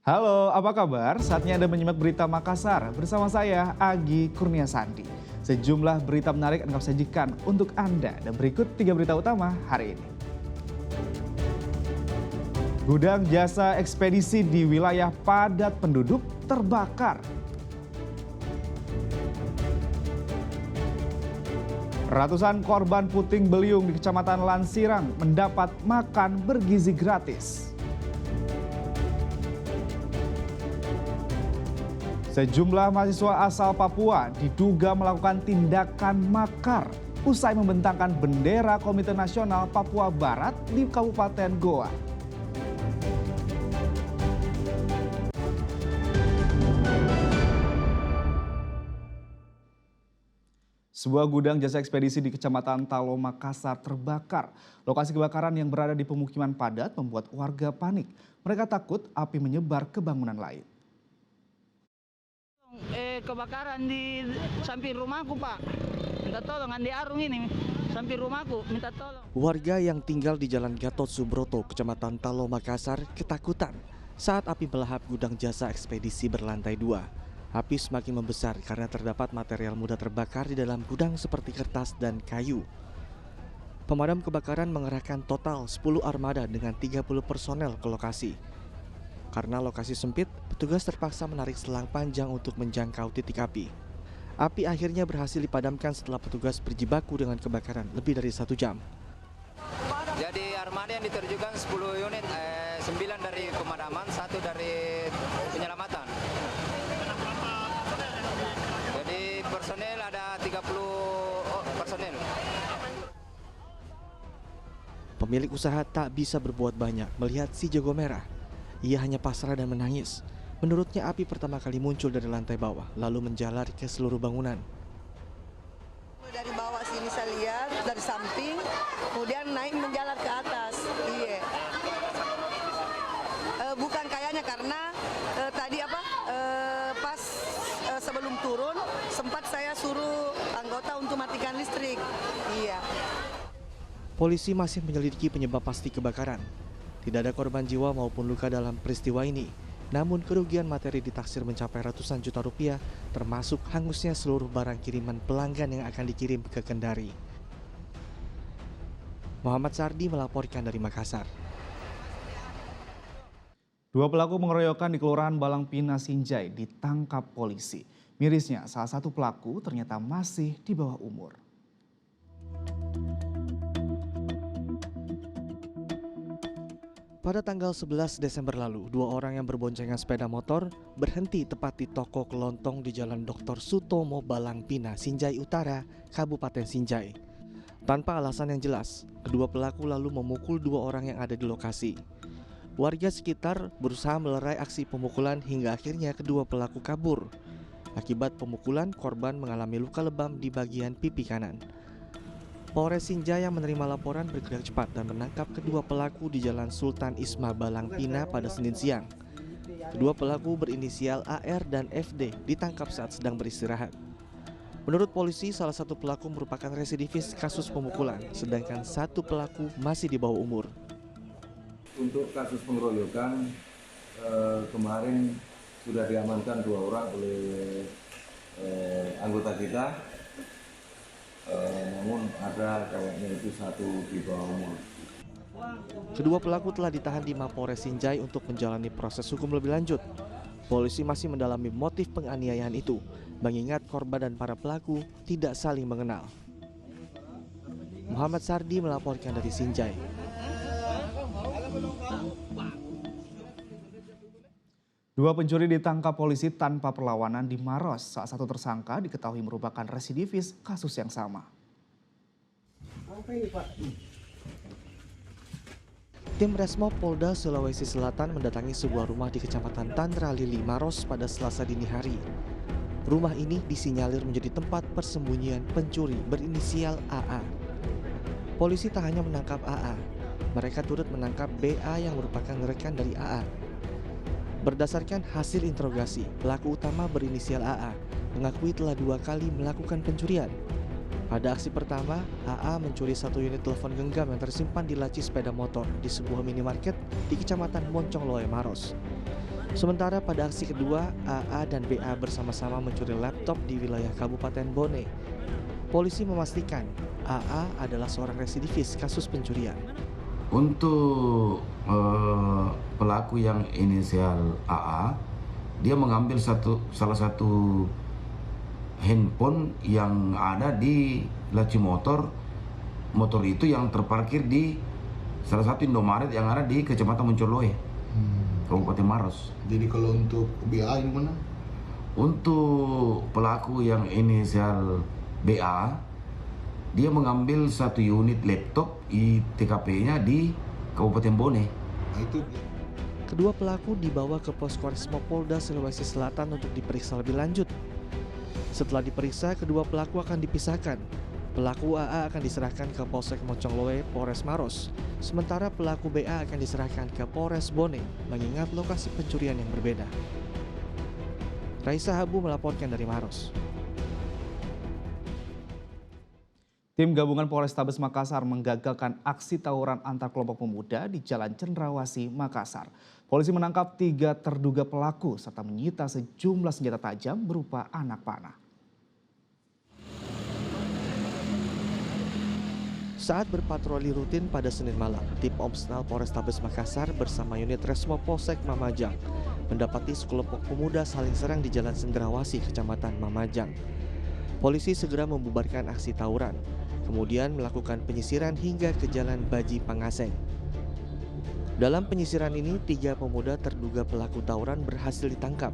Halo, apa kabar? Saatnya Anda menyimak berita Makassar bersama saya, Agi Kurnia Sandi. Sejumlah berita menarik akan kami sajikan untuk Anda dan berikut 3 berita utama hari ini. Gudang jasa ekspedisi di wilayah padat penduduk terbakar. Ratusan korban puting beliung di Kecamatan Lansirang mendapat makan bergizi gratis. Sejumlah mahasiswa asal Papua diduga melakukan tindakan makar usai membentangkan bendera Komite Nasional Papua Barat di Kabupaten Goa. Sebuah gudang jasa ekspedisi di Kecamatan Talo, Makassar terbakar. Lokasi kebakaran yang berada di pemukiman padat membuat warga panik. Mereka takut api menyebar ke bangunan lain. Kebakaran di samping rumahku, Pak. Minta tolong, Andi Arung ini samping rumahku, minta tolong. Warga yang tinggal di Jalan Gatot Subroto, Kecamatan Talo, Makassar ketakutan saat api melahap gudang jasa ekspedisi berlantai 2. Api semakin membesar karena terdapat material mudah terbakar di dalam gudang seperti kertas dan kayu. Pemadam kebakaran mengerahkan total 10 armada dengan 30 personel ke lokasi. Karena lokasi sempit, petugas terpaksa menarik selang panjang untuk menjangkau titik api. Api akhirnya berhasil dipadamkan setelah petugas berjibaku dengan kebakaran lebih dari 1 jam. Jadi armada yang diterjunkan 10 unit, 9 dari pemadaman, 1 dari penyelamatan. Jadi personel ada 30 personel. Pemilik usaha tak bisa berbuat banyak melihat si jago merah. Ia hanya pasrah dan menangis. Menurutnya api pertama kali muncul dari lantai bawah, lalu menjalar ke seluruh bangunan. Dari bawah sini saya lihat, dari samping, kemudian naik menjalar ke atas. Iya. Bukan kayaknya karena tadi pas sebelum turun, sempat saya suruh anggota untuk matikan listrik. Iya. Polisi masih menyelidiki penyebab pasti kebakaran. Tidak ada korban jiwa maupun luka dalam peristiwa ini. Namun kerugian materi ditaksir mencapai ratusan juta rupiah, termasuk hangusnya seluruh barang kiriman pelanggan yang akan dikirim ke Kendari. Muhammad Sardi melaporkan dari Makassar. 2 pelaku pengeroyokan di Kelurahan Balangpina, Sinjai ditangkap polisi. Mirisnya, salah satu pelaku ternyata masih di bawah umur. Pada tanggal 11 Desember lalu, 2 orang yang berboncengan sepeda motor berhenti tepat di toko kelontong di Jalan Dr. Sutomo Balangpina, Sinjai Utara, Kabupaten Sinjai. Tanpa alasan yang jelas, kedua pelaku lalu memukul 2 orang yang ada di lokasi. Warga sekitar berusaha melerai aksi pemukulan hingga akhirnya kedua pelaku kabur. Akibat pemukulan, korban mengalami luka lebam di bagian pipi kanan. Polres Sinjai yang menerima laporan bergerak cepat dan menangkap kedua pelaku di Jalan Sultan Isma Balangpina pada Senin siang. Kedua pelaku berinisial AR dan FD ditangkap saat sedang beristirahat. Menurut polisi, salah satu pelaku merupakan residivis kasus pemukulan, sedangkan satu pelaku masih di bawah umur. Untuk kasus pengeroyokan, kemarin sudah diamankan 2 orang oleh anggota kita. Namun ada kayaknya itu 1 di bawah umur. Kedua pelaku telah ditahan di Mapolres Sinjai untuk menjalani proses hukum lebih lanjut. Polisi masih mendalami motif penganiayaan itu, mengingat korban dan para pelaku tidak saling mengenal. Muhammad Sardi melaporkan dari Sinjai. Dua pencuri ditangkap polisi tanpa perlawanan di Maros. Salah satu tersangka diketahui merupakan residivis kasus yang sama. Tim Resmo Polda Sulawesi Selatan mendatangi sebuah rumah di Kecamatan Tanra Lili, Maros pada Selasa dini hari. Rumah ini disinyalir menjadi tempat persembunyian pencuri berinisial AA. Polisi tak hanya menangkap AA, mereka turut menangkap BA yang merupakan rekan dari AA. Berdasarkan hasil interogasi, pelaku utama berinisial AA mengakui telah 2 kali melakukan pencurian. Pada aksi pertama, AA mencuri 1 unit telepon genggam yang tersimpan di laci sepeda motor di sebuah minimarket di Kecamatan Moncongloe, Maros. Sementara pada aksi kedua, AA dan BA bersama-sama mencuri laptop di wilayah Kabupaten Bone. Polisi memastikan AA adalah seorang residivis kasus pencurian. Untuk pelaku yang inisial AA, dia mengambil salah satu handphone yang ada di laci motor itu yang terparkir di salah satu Indomaret yang ada di Kecamatan Moncoloe, Kabupaten Maros. Jadi kalau untuk BA ini mana? Untuk pelaku yang inisial BA, dia mengambil 1 unit laptop di TKP-nya di Kabupaten Bone. Nah, itu Kedua pelaku dibawa ke Poskoresmo Polda Sulawesi Selatan untuk diperiksa lebih lanjut. Setelah diperiksa, kedua pelaku akan dipisahkan. Pelaku AA akan diserahkan ke Polsek Moncongloe, Polres Maros. Sementara pelaku BA akan diserahkan ke Polres Bone, mengingat lokasi pencurian yang berbeda. Raisa Habu melaporkan dari Maros. Tim gabungan Polrestabes Makassar menggagalkan aksi tawuran antar kelompok pemuda di Jalan Cendrawasih, Makassar. Polisi menangkap 3 terduga pelaku serta menyita sejumlah senjata tajam berupa anak panah. Saat berpatroli rutin pada Senin malam, tim Opsnal Polrestabes Makassar bersama unit Resmo Polsek Mamajang mendapati sekelompok pemuda saling serang di Jalan Cendrawasih, Kecamatan Mamajang. Polisi segera membubarkan aksi tawuran, kemudian melakukan penyisiran hingga ke Jalan Baji Pangaseng. Dalam penyisiran ini, 3 pemuda terduga pelaku tawuran berhasil ditangkap.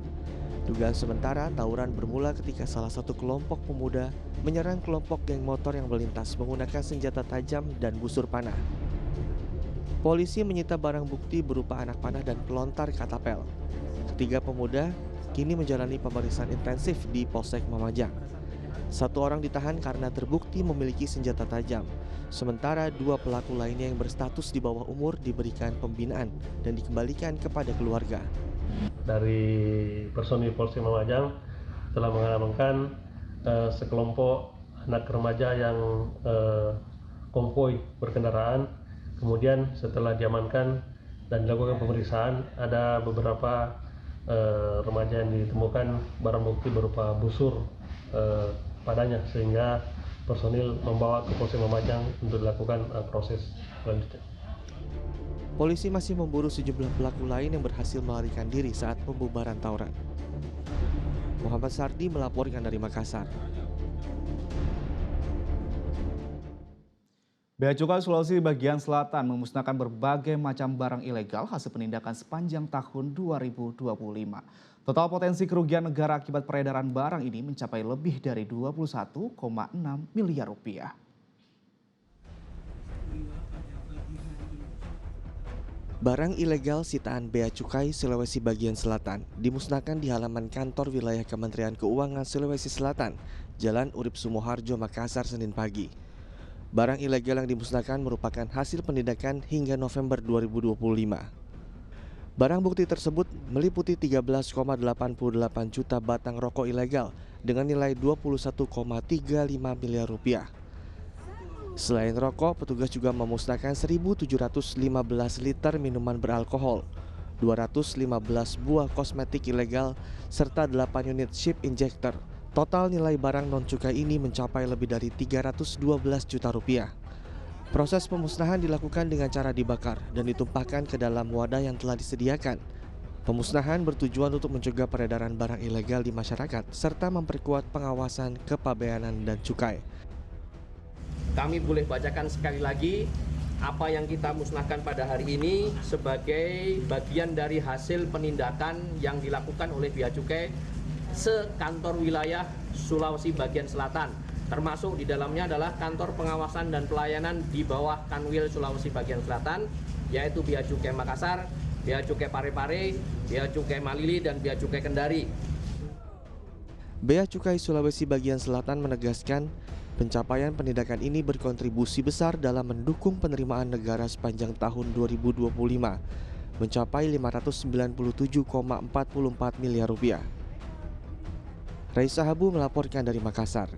Dugaan sementara, tawuran bermula ketika salah satu kelompok pemuda menyerang kelompok geng motor yang melintas menggunakan senjata tajam dan busur panah. Polisi menyita barang bukti berupa anak panah dan pelontar katapel. Ketiga pemuda kini menjalani pemeriksaan intensif di Polsek Mamajang. 1 orang ditahan karena terbukti memiliki senjata tajam. Sementara 2 pelaku lainnya yang berstatus di bawah umur diberikan pembinaan dan dikembalikan kepada keluarga. Dari personil Polsek Mamajang telah mengamankan sekelompok anak remaja yang konvoi berkendaraan. Kemudian setelah diamankan dan dilakukan pemeriksaan, ada beberapa remaja yang ditemukan barang bukti berupa busur padanya, sehingga personil membawa ke Polsek Mamajang untuk dilakukan proses selanjutnya. Polisi masih memburu sejumlah pelaku lain yang berhasil melarikan diri saat pembubaran tawuran. Muhammad Sardi melaporkan dari Makassar. Bea Cukai Sulawesi bagian selatan memusnahkan berbagai macam barang ilegal hasil penindakan sepanjang tahun 2025. Total potensi kerugian negara akibat peredaran barang ini mencapai lebih dari 21,6 miliar rupiah. Barang ilegal sitaan Bea Cukai Sulawesi bagian selatan dimusnahkan di halaman kantor wilayah Kementerian Keuangan Sulawesi Selatan, Jalan Urip Sumoharjo, Makassar, Senin pagi. Barang ilegal yang dimusnahkan merupakan hasil penindakan hingga November 2025. Barang bukti tersebut meliputi 13,88 juta batang rokok ilegal dengan nilai 21,35 miliar rupiah. Selain rokok, petugas juga memusnahkan 1.715 liter minuman beralkohol, 215 buah kosmetik ilegal, serta 8 unit chip injector. Total nilai barang non-cukai ini mencapai lebih dari 312 juta rupiah. Proses pemusnahan dilakukan dengan cara dibakar dan ditumpahkan ke dalam wadah yang telah disediakan. Pemusnahan bertujuan untuk mencegah peredaran barang ilegal di masyarakat, serta memperkuat pengawasan kepabeanan dan cukai. Kami boleh bacakan sekali lagi apa yang kita musnahkan pada hari ini sebagai bagian dari hasil penindakan yang dilakukan oleh Bea Cukai sekantor wilayah Sulawesi bagian selatan, termasuk di dalamnya adalah kantor pengawasan dan pelayanan di bawah Kanwil Sulawesi bagian selatan, yaitu Bea Cukai Makassar, Bea Cukai Parepare, Bea Cukai Malili, dan Bea Cukai Kendari. Bea Cukai Sulawesi bagian selatan menegaskan pencapaian penindakan ini berkontribusi besar dalam mendukung penerimaan negara sepanjang tahun 2025, mencapai 597,44 miliar rupiah. Raisa Habu melaporkan dari Makassar.